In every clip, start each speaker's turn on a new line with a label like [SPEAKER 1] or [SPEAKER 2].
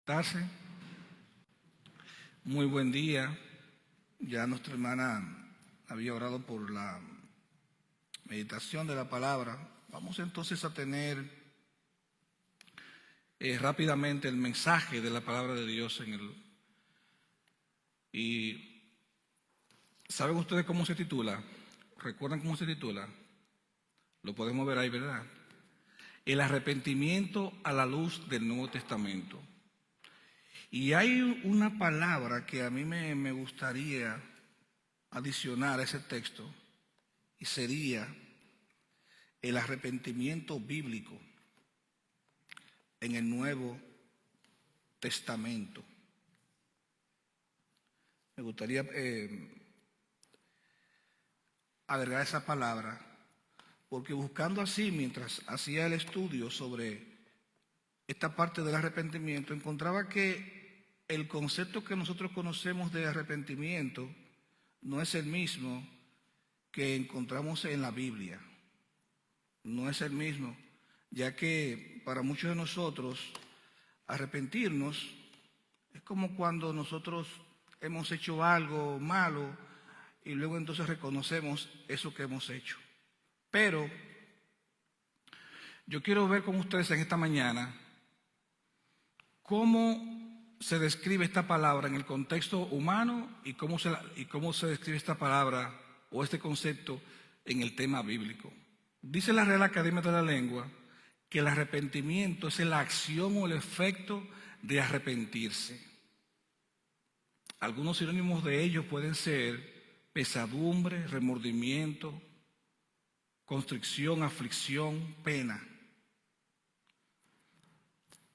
[SPEAKER 1] Tarse. Muy buen día. Ya nuestra hermana había orado por la meditación de la palabra. Vamos entonces a tener rápidamente el mensaje de la palabra de Dios y ¿saben ustedes cómo se titula? ¿Recuerdan cómo se titula? Lo podemos ver ahí, ¿verdad? El arrepentimiento a la luz del Nuevo Testamento. Y hay una palabra que a mí me gustaría adicionar a ese texto, y sería el arrepentimiento bíblico en el Nuevo Testamento. Me gustaría agregar esa palabra, porque buscando así, mientras hacía el estudio sobre esta parte del arrepentimiento, encontraba que el concepto que nosotros conocemos de arrepentimiento no es el mismo que encontramos en la Biblia. No es el mismo, ya que para muchos de nosotros arrepentirnos es como cuando nosotros hemos hecho algo malo y luego entonces reconocemos eso que hemos hecho. Pero yo quiero ver con ustedes en esta mañana cómo se describe esta palabra en el contexto humano y cómo se describe esta palabra o este concepto en el tema bíblico. Dice la Real Academia de la Lengua que el arrepentimiento es la acción o el efecto de arrepentirse. Algunos sinónimos de ello pueden ser pesadumbre, remordimiento, constricción, aflicción, pena.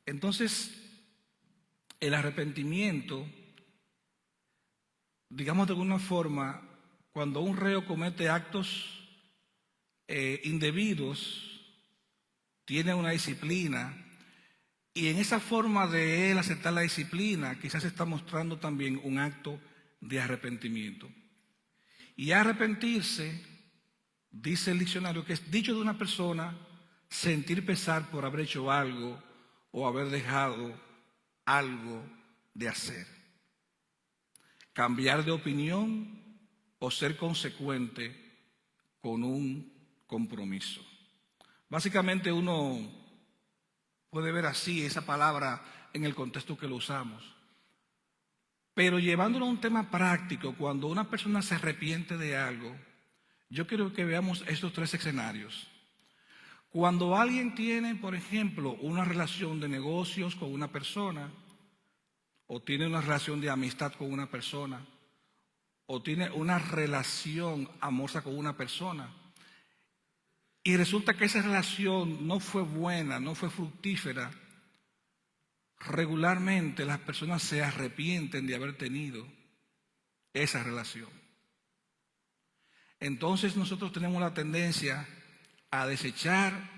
[SPEAKER 1] Entonces, el arrepentimiento, digamos de alguna forma, cuando un reo comete actos indebidos, tiene una disciplina, y en esa forma de él aceptar la disciplina, quizás está mostrando también un acto de arrepentimiento. Y arrepentirse, dice el diccionario, que es dicho de una persona sentir pesar por haber hecho algo o haber dejado algo de hacer. Cambiar de opinión o ser consecuente con un compromiso. Básicamente uno puede ver así esa palabra en el contexto que lo usamos. Pero llevándolo a un tema práctico, cuando una persona se arrepiente de algo, yo quiero que veamos estos tres escenarios. Cuando alguien tiene, por ejemplo, una relación de negocios con una persona, o tiene una relación de amistad con una persona, o tiene una relación amorosa con una persona, y resulta que esa relación no fue buena, no fue fructífera, regularmente las personas se arrepienten de haber tenido esa relación. Entonces nosotros tenemos la tendencia a desechar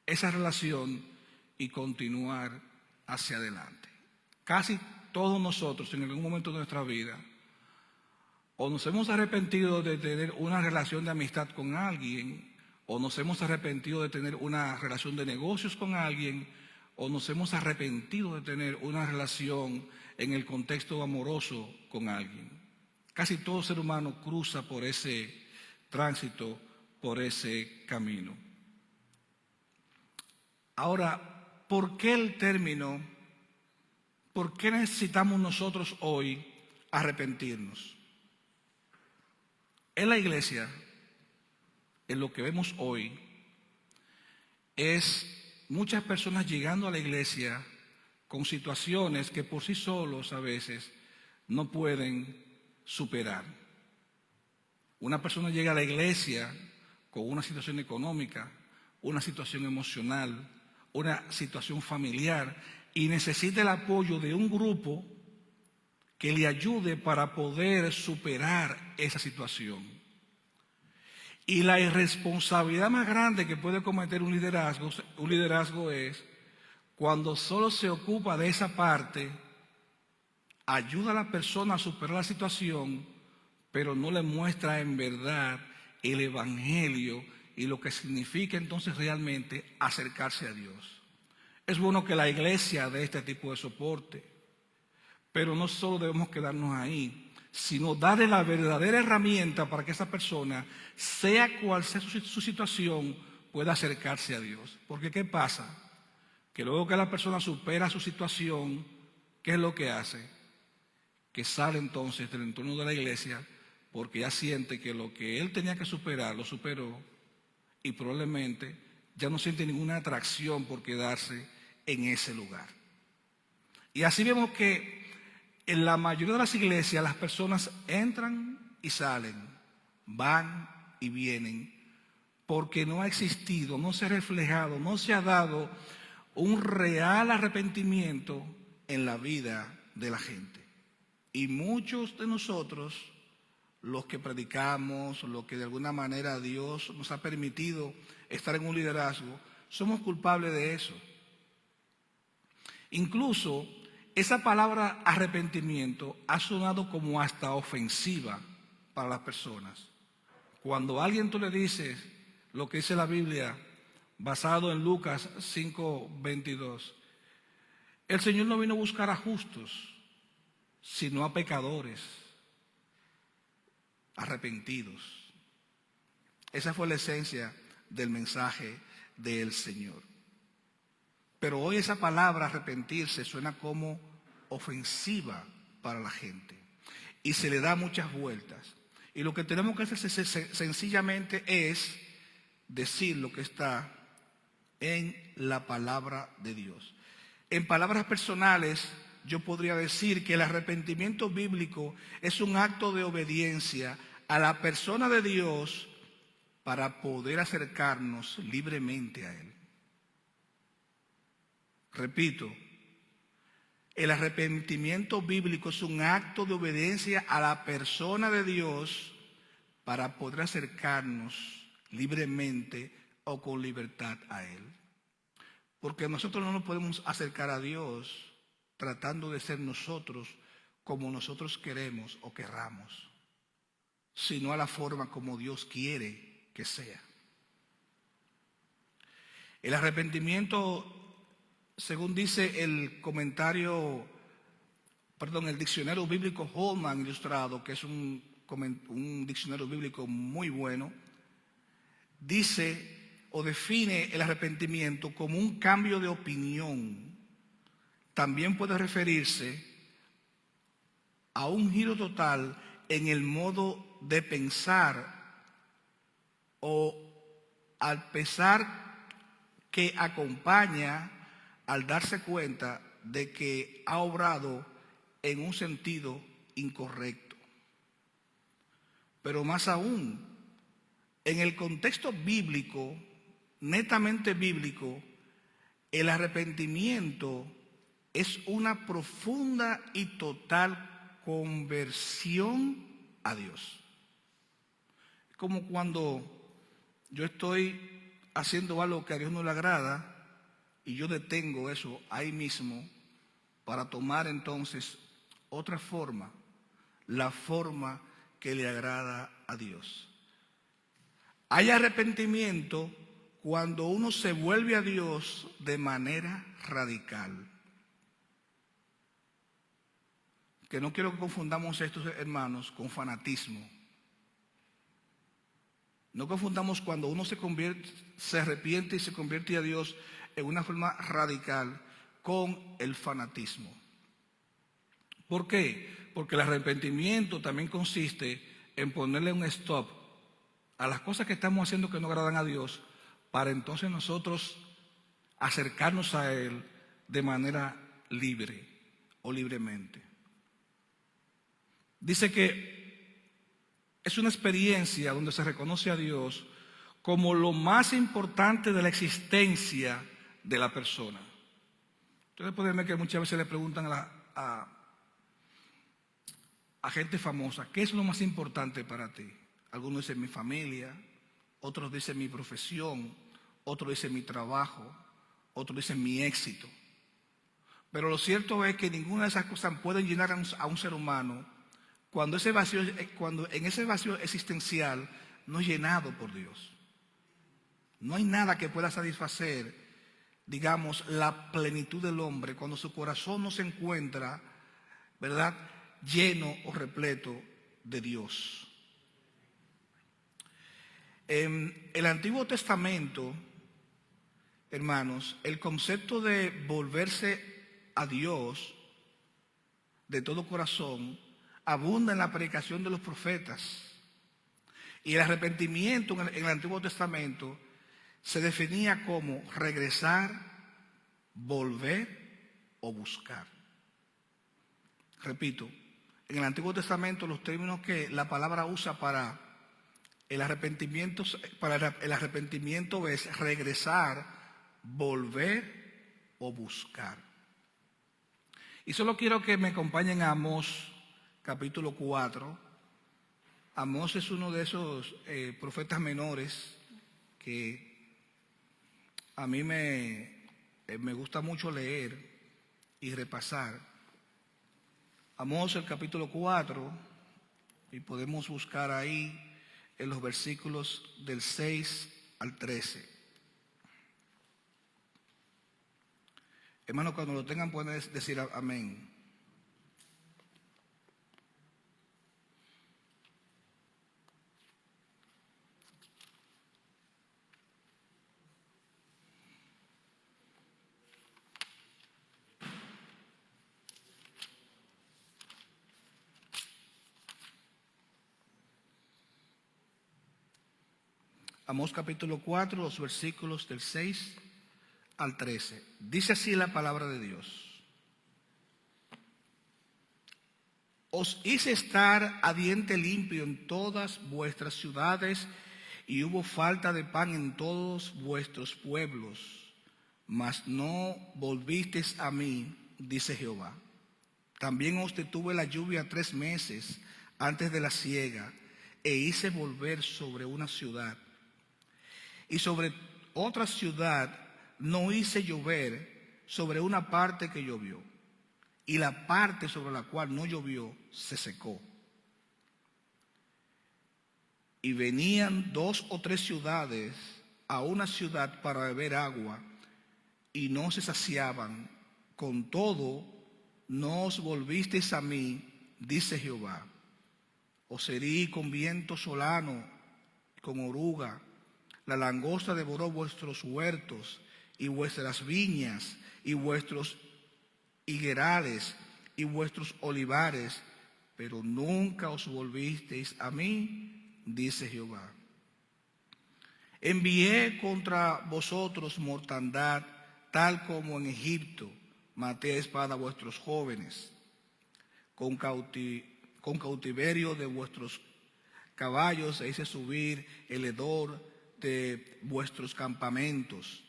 [SPEAKER 1] esa relación y continuar hacia adelante. Casi todos nosotros en algún momento de nuestra vida o nos hemos arrepentido de tener una relación de amistad con alguien, o nos hemos arrepentido de tener una relación de negocios con alguien, o nos hemos arrepentido de tener una relación en el contexto amoroso con alguien. Casi todo ser humano cruza por ese tránsito, por ese camino. Ahora, ¿por qué el término? ¿Por qué necesitamos nosotros hoy arrepentirnos? En la iglesia, en lo que vemos hoy, es muchas personas llegando a la iglesia con situaciones que por sí solos a veces no pueden superar. Una persona llega a la iglesia con una situación económica, una situación emocional, una situación familiar y necesita el apoyo de un grupo que le ayude para poder superar esa situación. Y la irresponsabilidad más grande que puede cometer un liderazgo es cuando solo se ocupa de esa parte, ayuda a la persona a superar la situación, pero no le muestra en verdad el evangelio y lo que significa entonces realmente acercarse a Dios. Es bueno que la iglesia dé este tipo de soporte, pero no solo debemos quedarnos ahí, sino darle la verdadera herramienta para que esa persona, sea cual sea su situación, pueda acercarse a Dios. Porque ¿qué pasa? Que luego que la persona supera su situación, ¿qué es lo que hace? Que sale entonces del entorno de la iglesia porque ya siente que lo que él tenía que superar lo superó y probablemente ya no siente ninguna atracción por quedarse en ese lugar. Y así vemos que en la mayoría de las iglesias las personas entran y salen, van y vienen, porque no ha existido, no se ha reflejado, no se ha dado un real arrepentimiento en la vida de la gente. Y muchos de nosotros, los que predicamos, los que de alguna manera Dios nos ha permitido estar en un liderazgo, somos culpables de eso. Incluso esa palabra arrepentimiento ha sonado como hasta ofensiva para las personas. Cuando a alguien tú le dices lo que dice la Biblia, basado en Lucas 5:22, el Señor no vino a buscar a justos, sino a pecadores arrepentidos. Esa fue la esencia del mensaje del Señor. Pero hoy esa palabra arrepentirse suena como ofensiva para la gente y se le da muchas vueltas. Y lo que tenemos que hacer sencillamente es decir lo que está en la palabra de Dios. En palabras personales, yo podría decir que el arrepentimiento bíblico es un acto de obediencia a la persona de Dios para poder acercarnos libremente a Él. Repito, el arrepentimiento bíblico es un acto de obediencia a la persona de Dios para poder acercarnos libremente o con libertad a Él. Porque nosotros no nos podemos acercar a Dios tratando de ser nosotros como nosotros queremos o querramos, sino a la forma como Dios quiere que sea. El arrepentimiento, según dice el diccionario bíblico Holman Ilustrado, que es un diccionario bíblico muy bueno, dice o define el arrepentimiento como un cambio de opinión. También puede referirse a un giro total en el modo de pensar o al pesar que acompaña al darse cuenta de que ha obrado en un sentido incorrecto. Pero más aún, en el contexto bíblico, netamente bíblico, el arrepentimiento es una profunda y total conversión a Dios. Como cuando yo estoy haciendo algo que a Dios no le agrada y yo detengo eso ahí mismo para tomar entonces otra forma, la forma que le agrada a Dios. Hay arrepentimiento cuando uno se vuelve a Dios de manera radical. Que no quiero que confundamos estos hermanos con fanatismo. No confundamos cuando uno se arrepiente y se convierte a Dios en una forma radical con el fanatismo. ¿Por qué? Porque el arrepentimiento también consiste en ponerle un stop a las cosas que estamos haciendo que no agradan a Dios, para entonces nosotros acercarnos a Él de manera libre o libremente. Dice que es una experiencia donde se reconoce a Dios como lo más importante de la existencia de la persona. Ustedes pueden ver que muchas veces le preguntan a gente famosa, ¿qué es lo más importante para ti? Algunos dicen mi familia, otros dicen mi profesión, otros dicen mi trabajo, otros dicen mi éxito. Pero lo cierto es que ninguna de esas cosas pueden llenar a un ser humano cuando en ese vacío existencial no es llenado por Dios. No hay nada que pueda satisfacer digamos, la plenitud del hombre, cuando su corazón no se encuentra, ¿verdad?, lleno o repleto de Dios. En el Antiguo Testamento, hermanos, el concepto de volverse a Dios de todo corazón abunda en la predicación de los profetas. Y el arrepentimiento en el Antiguo Testamento se definía como regresar, volver o buscar. Repito, en el Antiguo Testamento los términos que la palabra usa para el arrepentimiento es regresar, volver o buscar. Y solo quiero que me acompañen a Amós, capítulo 4. Amós es uno de esos profetas menores que a mí me gusta mucho leer y repasar. Amós, el capítulo 4, y podemos buscar ahí en los versículos del 6 al 13. Hermano, cuando lo tengan pueden decir amén. Amós capítulo 4, los versículos del 6 al 13. Dice así la palabra de Dios. Os hice estar a diente limpio en todas vuestras ciudades, y hubo falta de pan en todos vuestros pueblos, mas no volvisteis a mí, dice Jehová. También os detuve la lluvia 3 meses antes de la siega, e hice volver sobre una ciudad. Y sobre otra ciudad no hice llover sobre una parte que llovió, y la parte sobre la cual no llovió se secó. Y venían 2 o 3 ciudades a una ciudad para beber agua, y no se saciaban. Con todo, no os volvisteis a mí, dice Jehová. Os herí con viento solano, con oruga. La langosta devoró vuestros huertos y vuestras viñas y vuestros higuerales y vuestros olivares, pero nunca os volvisteis a mí, dice Jehová. Envié contra vosotros mortandad, tal como en Egipto maté a espada a vuestros jóvenes, con cautiverio de vuestros caballos hice subir el hedor de vuestros campamentos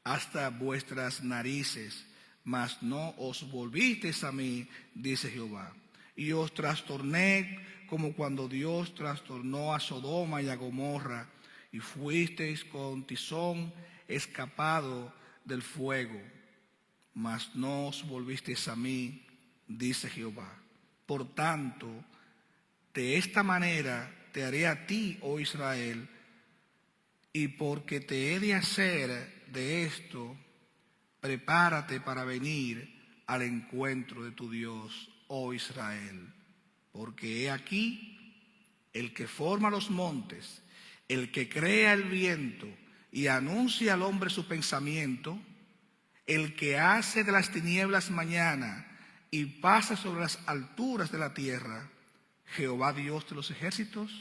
[SPEAKER 1] hasta vuestras narices, mas no os volvisteis a mí, dice Jehová. Y os trastorné como cuando Dios trastornó a Sodoma y a Gomorra, y fuisteis con tizón escapado del fuego, mas no os volvisteis a mí, dice Jehová. Por tanto, de esta manera te haré a ti, oh Israel, y porque te he de hacer de esto, prepárate para venir al encuentro de tu Dios, oh Israel. Porque he aquí el que forma los montes, el que crea el viento y anuncia al hombre su pensamiento, el que hace de las tinieblas mañana y pasa sobre las alturas de la tierra, Jehová Dios de los ejércitos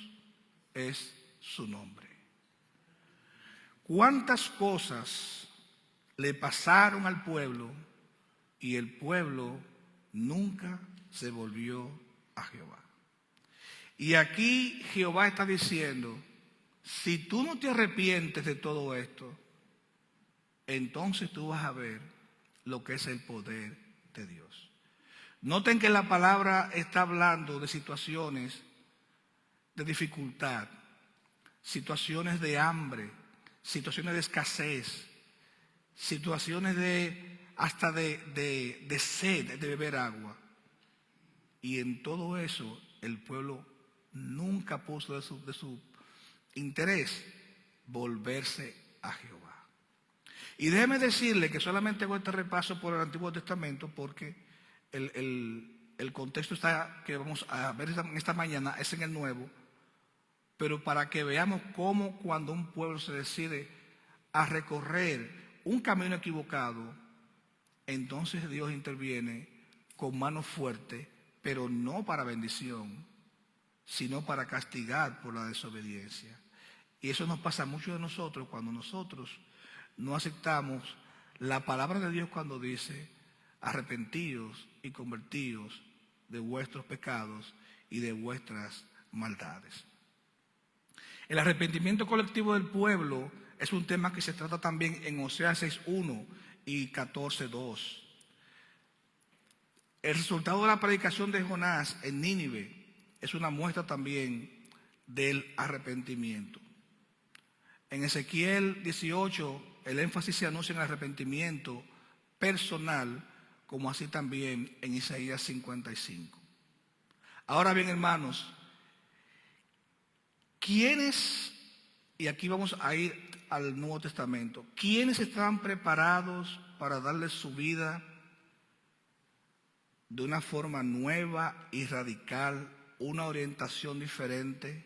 [SPEAKER 1] es su nombre. ¿Cuántas cosas le pasaron al pueblo y el pueblo nunca se volvió a Jehová? Y aquí Jehová está diciendo, si tú no te arrepientes de todo esto, entonces tú vas a ver lo que es el poder de Dios. Noten que la palabra está hablando de situaciones de dificultad, situaciones de hambre, situaciones de escasez, situaciones hasta de sed, de beber agua. Y en todo eso el pueblo nunca puso de su interés volverse a Jehová. Y déjeme decirle que solamente hago este repaso por el Antiguo Testamento porque el contexto que vamos a ver en esta mañana es en el Nuevo, pero para que veamos cómo cuando un pueblo se decide a recorrer un camino equivocado, entonces Dios interviene con mano fuerte, pero no para bendición, sino para castigar por la desobediencia. Y eso nos pasa a muchos de nosotros cuando nosotros no aceptamos la palabra de Dios cuando dice: arrepentíos y convertíos de vuestros pecados y de vuestras maldades. El arrepentimiento colectivo del pueblo es un tema que se trata también en Oseas 6:1 y 14:2. El resultado de la predicación de Jonás en Nínive es una muestra también del arrepentimiento. En Ezequiel 18, el énfasis se anuncia en el arrepentimiento personal, como así también en Isaías 55. Ahora bien, hermanos, ¿quiénes, y aquí vamos a ir al Nuevo Testamento, quiénes estaban preparados para darle su vida de una forma nueva y radical, una orientación diferente,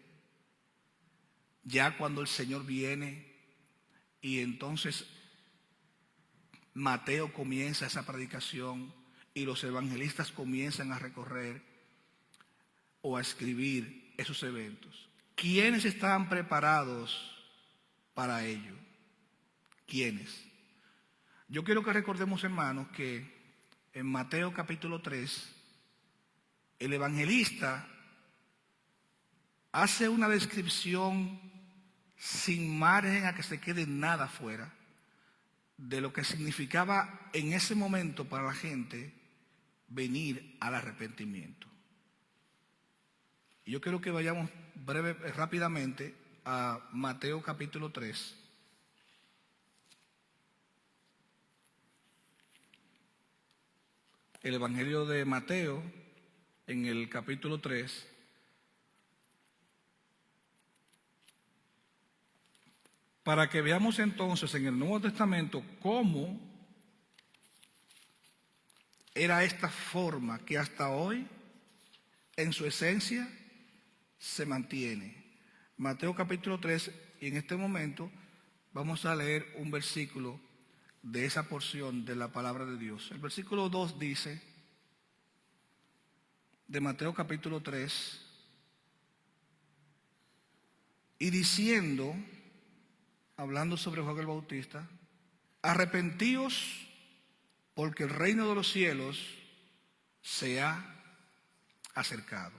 [SPEAKER 1] ya cuando el Señor viene? Y entonces Mateo comienza esa predicación y los evangelistas comienzan a recorrer o a escribir esos eventos. ¿Quiénes estaban preparados para ello? ¿Quiénes? Yo quiero que recordemos, hermanos, que en Mateo capítulo 3, el evangelista hace una descripción sin margen a que se quede nada fuera de lo que significaba en ese momento para la gente venir al arrepentimiento. Y yo quiero que vayamos rápidamente a Mateo capítulo 3. El Evangelio de Mateo, en el capítulo 3, para que veamos entonces en el Nuevo Testamento cómo era esta forma que hasta hoy, en su esencia, se mantiene. Mateo capítulo 3, y en este momento vamos a leer un versículo de esa porción de la palabra de Dios. El versículo 2 dice, de Mateo capítulo 3, y diciendo, hablando sobre Juan el Bautista: arrepentíos, porque el reino de los cielos se ha acercado.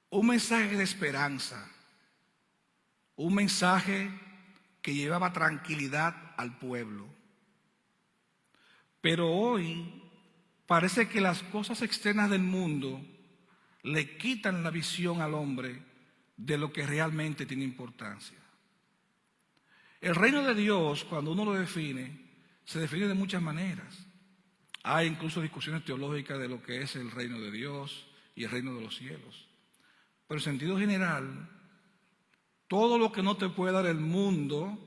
[SPEAKER 1] Un mensaje de esperanza, un mensaje que llevaba tranquilidad al pueblo. Pero hoy parece que las cosas externas del mundo le quitan la visión al hombre de lo que realmente tiene importancia. El reino de Dios, cuando uno lo define, se define de muchas maneras. Hay incluso discusiones teológicas de lo que es el reino de Dios y el reino de los cielos. Pero en sentido general, todo lo que no te puede dar el mundo,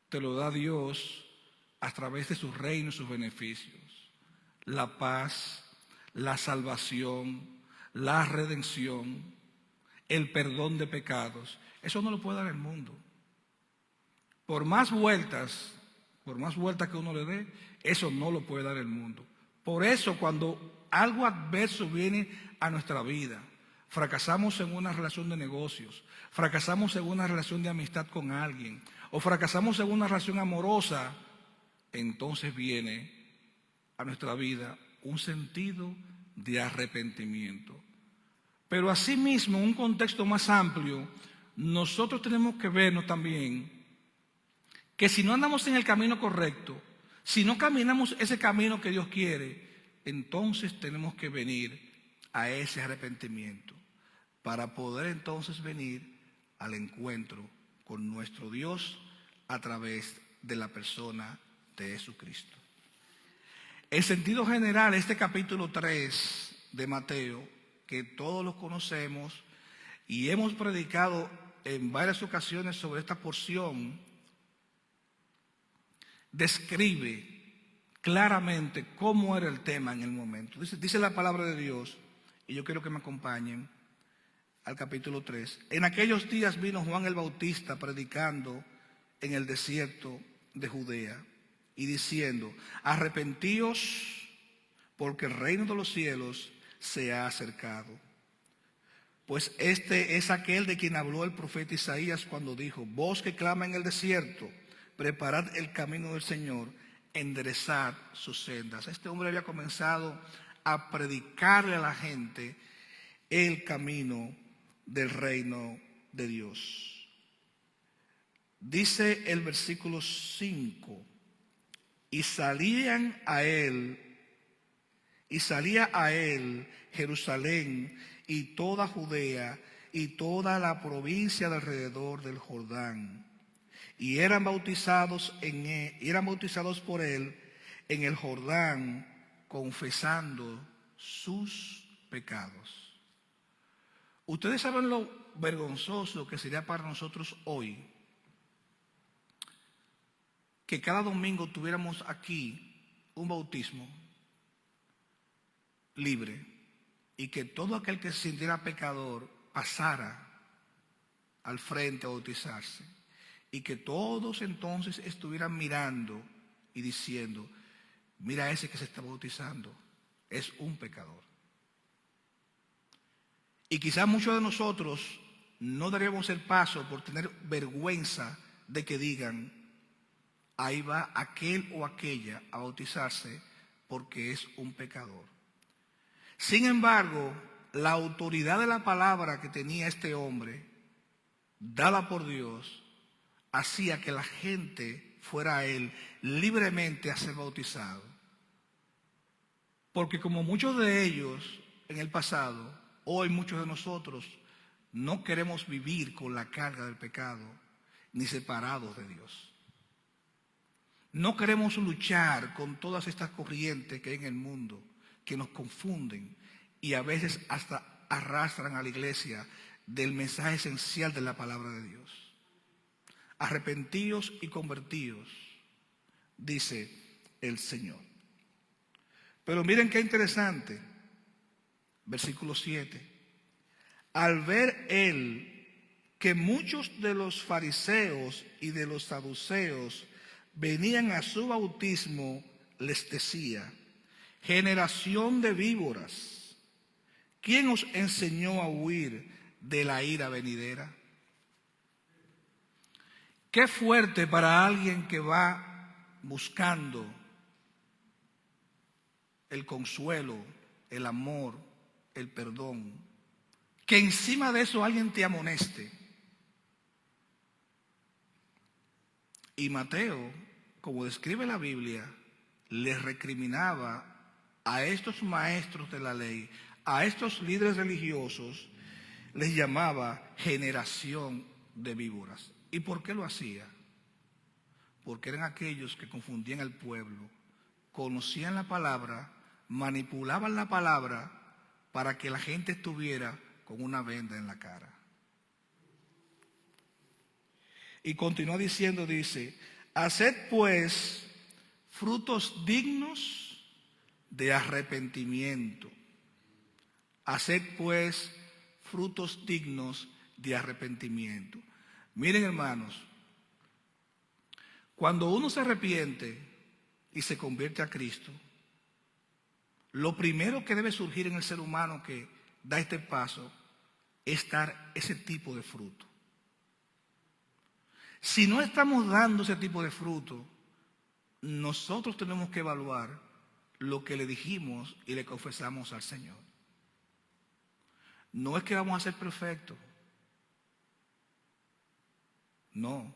[SPEAKER 1] te lo da Dios a través de su reino y sus beneficios. La paz, la salvación, la redención, el perdón de pecados. Eso no lo puede dar el mundo. Por más vueltas que uno le dé, eso no lo puede dar el mundo. Por eso cuando algo adverso viene a nuestra vida, fracasamos en una relación de negocios, fracasamos en una relación de amistad con alguien, o fracasamos en una relación amorosa, entonces viene a nuestra vida un sentido de arrepentimiento. Pero asimismo, en un contexto más amplio, nosotros tenemos que vernos también que si no andamos en el camino correcto, si no caminamos ese camino que Dios quiere, entonces tenemos que venir a ese arrepentimiento para poder entonces venir al encuentro con nuestro Dios a través de la persona de Jesucristo. En sentido general, este capítulo 3 de Mateo, que todos lo conocemos y hemos predicado en varias ocasiones sobre esta porción describe claramente cómo era el tema en el momento. Dice la palabra de Dios, y yo quiero que me acompañen al capítulo 3. En aquellos días vino Juan el Bautista predicando en el desierto de Judea y diciendo: arrepentíos, porque el reino de los cielos se ha acercado. Pues este es aquel de quien habló el profeta Isaías cuando dijo: voz que clama en el desierto, preparad el camino del Señor, enderezad sus sendas. Este hombre había comenzado a predicarle a la gente el camino del reino de Dios. Dice el versículo 5: y salía a él Jerusalén y toda Judea y toda la provincia de alrededor del Jordán, y eran bautizados por él en el Jordán, confesando sus pecados. Ustedes saben lo vergonzoso que sería para nosotros hoy que cada domingo tuviéramos aquí un bautismo libre y que todo aquel que se sintiera pecador pasara al frente a bautizarse, y que todos entonces estuvieran mirando y diciendo: mira, ese que se está bautizando es un pecador. Y quizás muchos de nosotros no daríamos el paso por tener vergüenza de que digan: ahí va aquel o aquella a bautizarse porque es un pecador. Sin embargo, la autoridad de la palabra que tenía este hombre, dada por Dios, hacía que la gente fuera a él libremente a ser bautizado. Porque como muchos de ellos en el pasado, hoy muchos de nosotros no queremos vivir con la carga del pecado ni separados de Dios. No queremos luchar con todas estas corrientes que hay en el mundo, que nos confunden y a veces hasta arrastran a la iglesia del mensaje esencial de la palabra de Dios. Arrepentíos y convertíos, dice el Señor. Pero miren qué interesante, versículo 7. Al ver él que muchos de los fariseos y de los saduceos venían a su bautismo, les decía: generación de víboras, ¿quién os enseñó a huir de la ira venidera? Qué fuerte para alguien que va buscando el consuelo, el amor, el perdón, que encima de eso alguien te amoneste. Y Mateo, como describe la Biblia, les recriminaba a estos maestros de la ley, a estos líderes religiosos, les llamaba generación de víboras. ¿Y por qué lo hacía? Porque eran aquellos que confundían al pueblo, conocían la palabra, manipulaban la palabra para que la gente estuviera con una venda en la cara. Y continúa diciendo, dice: haced pues frutos dignos de arrepentimiento. Haced pues frutos dignos de arrepentimiento. Miren, hermanos, cuando uno se arrepiente y se convierte a Cristo, lo primero que debe surgir en el ser humano que da este paso es dar ese tipo de fruto. Si no estamos dando ese tipo de fruto, nosotros tenemos que evaluar lo que le dijimos y le confesamos al Señor. No es que vamos a ser perfectos. No.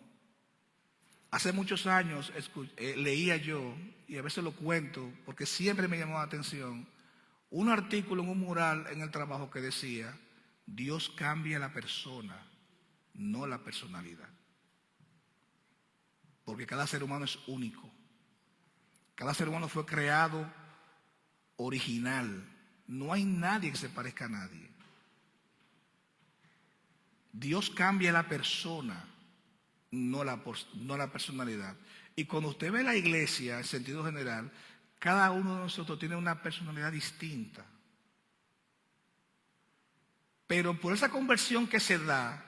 [SPEAKER 1] Hace muchos años leía yo, y a veces lo cuento porque siempre me llamó la atención, un artículo en un mural en el trabajo que decía: Dios cambia a la persona, no la personalidad. Porque cada ser humano es único. Cada ser humano fue creado original. No hay nadie que se parezca a nadie. Dios cambia a la persona, no la personalidad. Y cuando usted ve la iglesia en sentido general, cada uno de nosotros tiene una personalidad distinta. Pero por esa conversión que se da,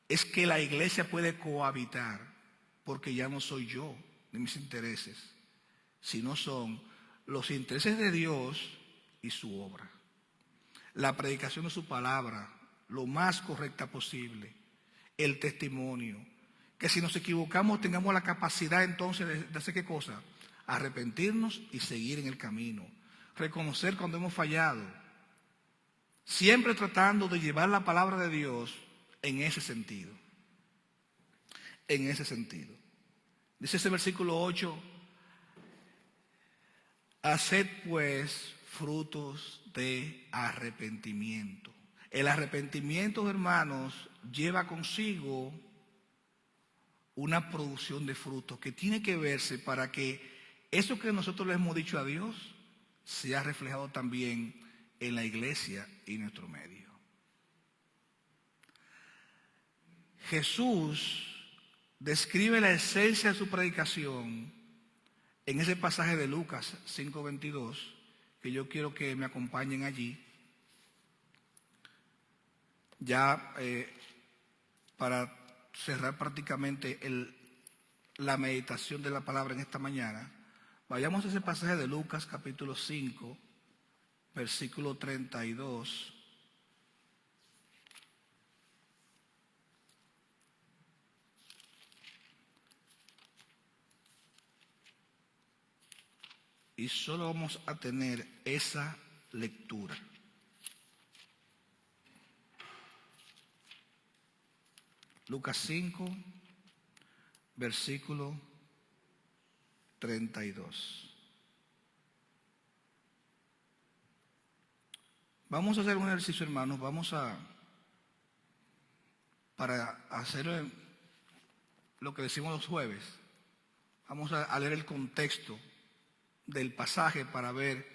[SPEAKER 1] es que la iglesia puede cohabitar, porque ya no soy yo ni mis intereses, sino son los intereses de Dios y su obra. La predicación de su palabra, lo más correcta posible, el testimonio, que si nos equivocamos tengamos la capacidad entonces de hacer ¿qué cosa? Arrepentirnos y seguir en el camino, reconocer cuando hemos fallado, siempre tratando de llevar la palabra de Dios en ese sentido. En ese sentido. Dice ese versículo 8, haced pues frutos de arrepentimiento. El arrepentimiento, hermanos, lleva consigo una producción de frutos que tiene que verse para que eso que nosotros le hemos dicho a Dios sea reflejado también en la iglesia y en nuestro medio. Jesús describe la esencia de su predicación en ese pasaje de Lucas 5:22, que yo quiero que me acompañen allí. Ya para cerrar prácticamente la meditación de la palabra en esta mañana, vayamos a ese pasaje de Lucas capítulo 5, versículo 32. Y solo vamos a tener esa lectura. Lucas 5, versículo 32. Vamos a hacer un ejercicio, hermanos. Para hacer lo que decimos los jueves, vamos a leer el contexto del pasaje para ver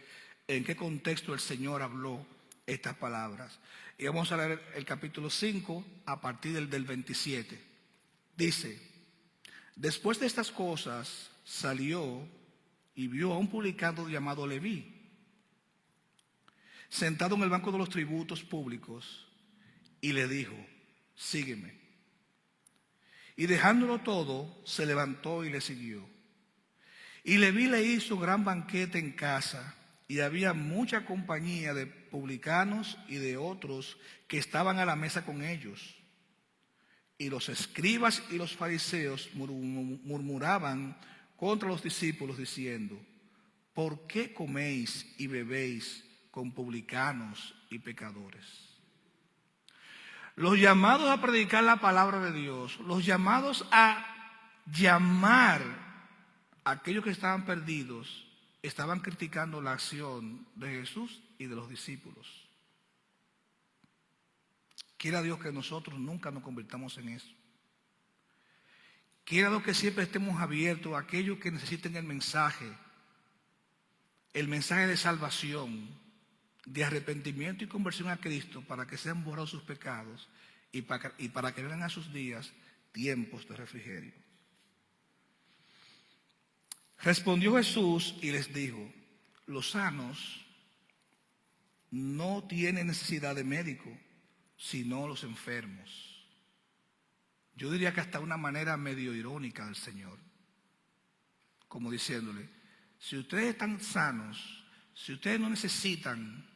[SPEAKER 1] en qué contexto el Señor habló estas palabras. Y vamos a leer el capítulo 5 a partir del 27. Dice: después de estas cosas salió y vio a un publicano llamado Leví, sentado en el banco de los tributos públicos, y le dijo: sígueme. Y dejándolo todo, se levantó y le siguió. Y Leví le hizo gran banquete en casa, y había mucha compañía de publicanos y de otros que estaban a la mesa con ellos. Y los escribas y los fariseos murmuraban contra los discípulos diciendo: ¿por qué coméis y bebéis con publicanos y pecadores? Los llamados a predicar la palabra de Dios, los llamados a llamar a aquellos que estaban perdidos, estaban criticando la acción de Jesús y de los discípulos. Quiera Dios que nosotros nunca nos convirtamos en eso. Quiera Dios que siempre estemos abiertos a aquellos que necesiten el mensaje de salvación, de arrepentimiento y conversión a Cristo, para que sean borrados sus pecados y para que vengan a sus días tiempos de refrigerio. Respondió Jesús y les dijo: los sanos no tienen necesidad de médico, sino los enfermos. Yo diría que hasta una manera medio irónica del Señor, como diciéndole: si ustedes están sanos, si ustedes no necesitan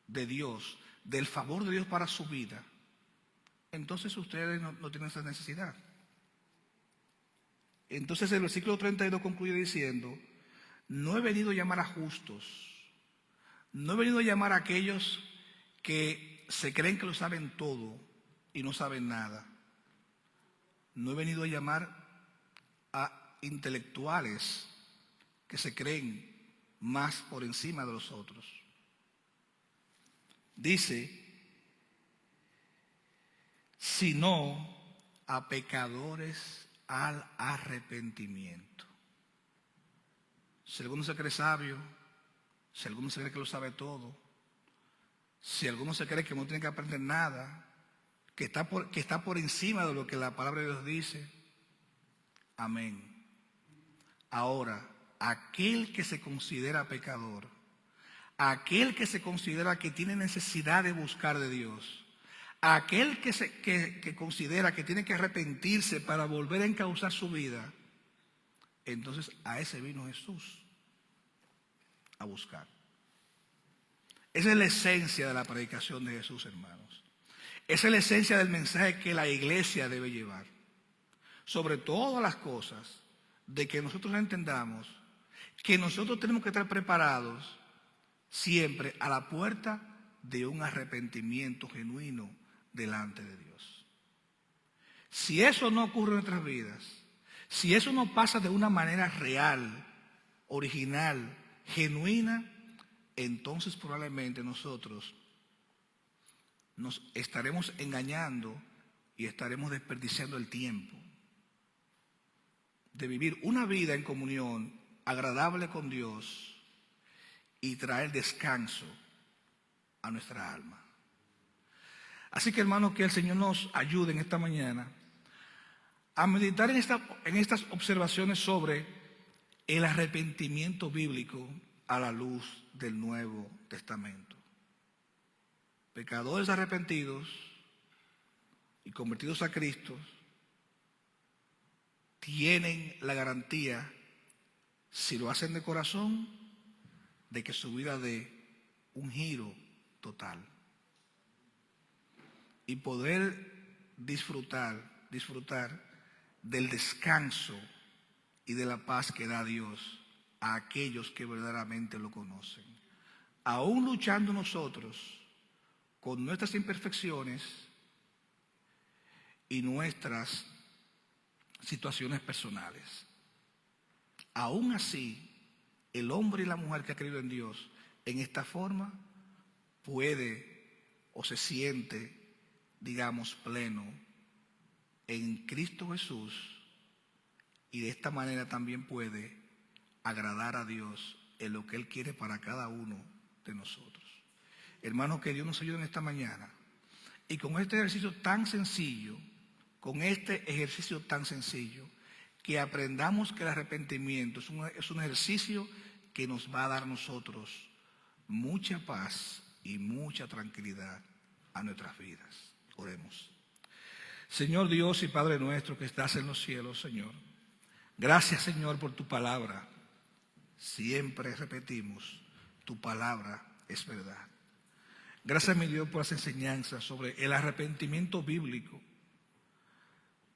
[SPEAKER 1] de Dios, del favor de Dios para su vida, entonces ustedes no tienen esa necesidad. Entonces el versículo 32 concluye diciendo: no he venido a llamar a justos, no he venido a llamar a aquellos que se creen que lo saben todo y no saben nada. No he venido a llamar a intelectuales que se creen más por encima de los otros. Dice: sino a pecadores al arrepentimiento. Si alguno se cree sabio, si alguno se cree que lo sabe todo, si alguno se cree que no tiene que aprender nada, que está por encima de lo que la palabra de Dios dice, amén. Ahora, aquel que se considera pecador, aquel que se considera que tiene necesidad de buscar de Dios, aquel que considera que tiene que arrepentirse para volver a encauzar su vida, entonces a ese vino Jesús a buscar. Esa es la esencia de la predicación de Jesús, hermanos. Esa es la esencia del mensaje que la iglesia debe llevar. Sobre todas las cosas, de que nosotros entendamos que nosotros tenemos que estar preparados siempre a la puerta de un arrepentimiento genuino delante de Dios. Si eso no ocurre en nuestras vidas, si eso no pasa de una manera real, original, genuina, entonces probablemente nosotros nos estaremos engañando y estaremos desperdiciando el tiempo de vivir una vida en comunión agradable con Dios y traer descanso a nuestra alma. Así que, hermanos, que el Señor nos ayude en esta mañana a meditar en estas observaciones sobre el arrepentimiento bíblico a la luz del Nuevo Testamento. Pecadores arrepentidos y convertidos a Cristo tienen la garantía, si lo hacen de corazón, de que su vida dé un giro total y poder disfrutar del descanso y de la paz que da Dios a aquellos que verdaderamente lo conocen. Aún luchando nosotros con nuestras imperfecciones y nuestras situaciones personales. Aún así, el hombre y la mujer que ha creído en Dios en esta forma puede o se siente, digamos, pleno en Cristo Jesús, y de esta manera también puede agradar a Dios en lo que Él quiere para cada uno de nosotros. Hermanos, que Dios nos ayude en esta mañana y con este ejercicio tan sencillo, que aprendamos que el arrepentimiento es un ejercicio que nos va a dar a nosotros mucha paz y mucha tranquilidad a nuestras vidas. Oremos. Señor Dios y Padre nuestro que estás en los cielos, Señor, gracias, Señor, por tu palabra. Siempre repetimos, tu palabra es verdad. Gracias, mi Dios, por las enseñanzas sobre el arrepentimiento bíblico.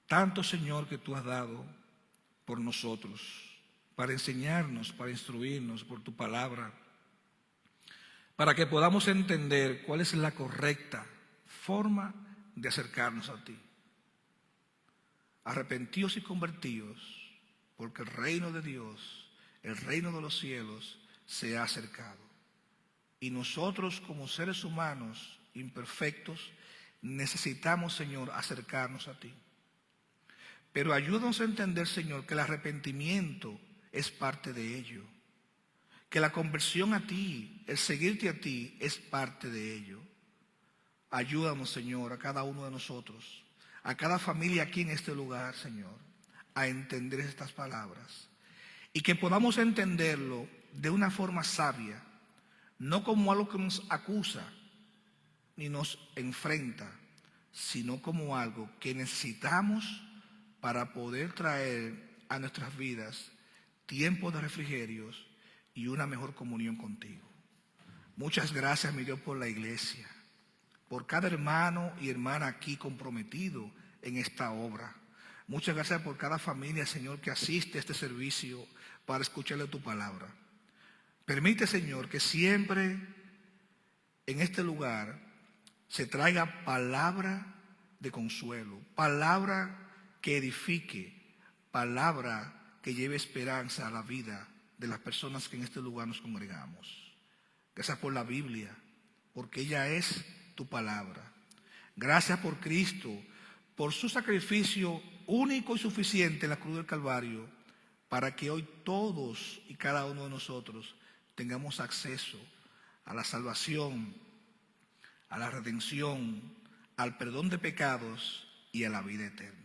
[SPEAKER 1] Tanto, Señor, que tú has dado por nosotros, para enseñarnos, para instruirnos por tu palabra, para que podamos entender cuál es la correcta forma de acercarnos a ti. Arrepentidos y convertidos, porque el reino de Dios, el reino de los cielos, se ha acercado. Y nosotros, como seres humanos imperfectos, necesitamos, Señor, acercarnos a ti. Pero ayúdanos a entender, Señor, que el arrepentimiento es parte de ello. Que la conversión a ti, el seguirte a ti, es parte de ello. Ayúdanos, Señor, a cada uno de nosotros, a cada familia aquí en este lugar, Señor, a entender estas palabras. Y que podamos entenderlo de una forma sabia, no como algo que nos acusa ni nos enfrenta, sino como algo que necesitamos para poder traer a nuestras vidas tiempos de refrigerios y una mejor comunión contigo. Muchas gracias, mi Dios, por la iglesia, por cada hermano y hermana aquí comprometido en esta obra. Muchas gracias por cada familia, Señor, que asiste a este servicio para escucharle tu palabra. Permite, Señor, que siempre en este lugar se traiga palabra de consuelo, palabra que edifique, palabra que lleve esperanza a la vida de las personas que en este lugar nos congregamos. Gracias por la Biblia, porque ella es tu palabra. Gracias por Cristo, por su sacrificio único y suficiente en la cruz del Calvario, para que hoy todos y cada uno de nosotros tengamos acceso a la salvación, a la redención, al perdón de pecados y a la vida eterna.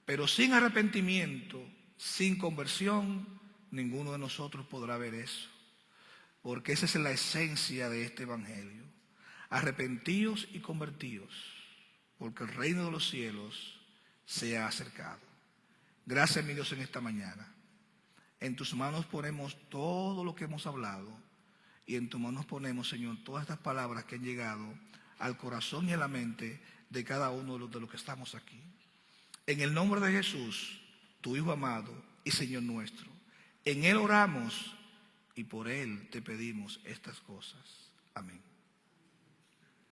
[SPEAKER 1] Pero sin arrepentimiento Sin conversión, ninguno de nosotros podrá ver eso, porque esa es la esencia de este evangelio. Arrepentíos y convertíos, porque el reino de los cielos se ha acercado. Gracias, mi Dios, en esta mañana. En tus manos ponemos todo lo que hemos hablado, y en tus manos ponemos, Señor, todas estas palabras que han llegado al corazón y a la mente de cada uno de los que estamos aquí. En el nombre de Jesús, tu Hijo amado y Señor nuestro, en Él oramos y por Él te pedimos estas cosas. Amén.